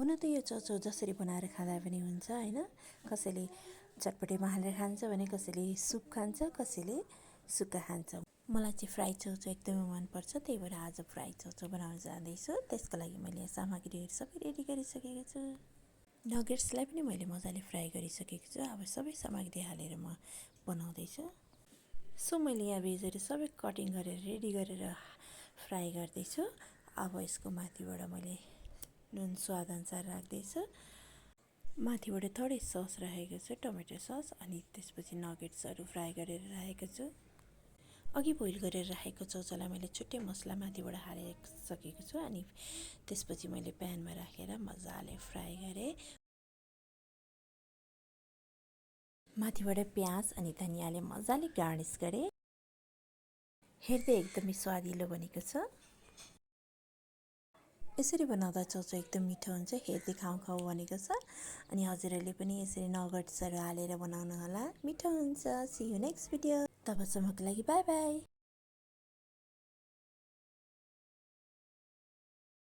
हुन त यो चौचौ जसरी बनाएर खाँदा पनि हुन्छ हैन। कसैले चटपटीमा हालेर खान्छ भने कसैले सुप खान्छ, कसैले सुक्खा खान्छ। मलाई चाहिँ फ्राई चौचौ एकदमै मनपर्छ, त्यही भएर आज फ्राई चौचौ बनाउन जाँदैछु। त्यसको लागि मैले सामग्रीहरू सबै रेडी गरिसकेको छु। नगेट्सलाई पनि मैले मजाले फ्राई गरिसकेको छु। अब सबै सामग्री हालेर म बनाउँदैछु। सो मैले यहाँ भेजहरू सबै कटिङ गरेर रेडी गरेर फ्राई गर्दैछु। अब यसको माथिबाट मैले नुन स्वादअनुसार राख्दैछु। माथिबाट थोरै सस राखेको छु, टमेटो सस, अनि त्यसपछि नगेट्सहरू फ्राई गरेर राखेको छु। अघि बोइल गरेर राखेको चौचौलाई मैले छुट्टै मसला माथिबाट हालिसकेको छु, अनि त्यसपछि मैले प्यानमा राखेर मजाले फ्राई गरेँ। माथिबाट प्याज अनि धनियाँले मजाले गार्निस गरेँ। हेर्दै एकदमै स्वादिलो बनेको छ। यसरी बनाउँदा चौचौ एकदम मिठो हुन्छ, हेर्दै खाउँ खाउँ बनेको छ। अनि हजुरहरूले पनि यसरी नगेट्सहरू हालेर बनाउनु होला, मिठो हुन्छ। See you next video. तबसम्मको लागि बाई बाई।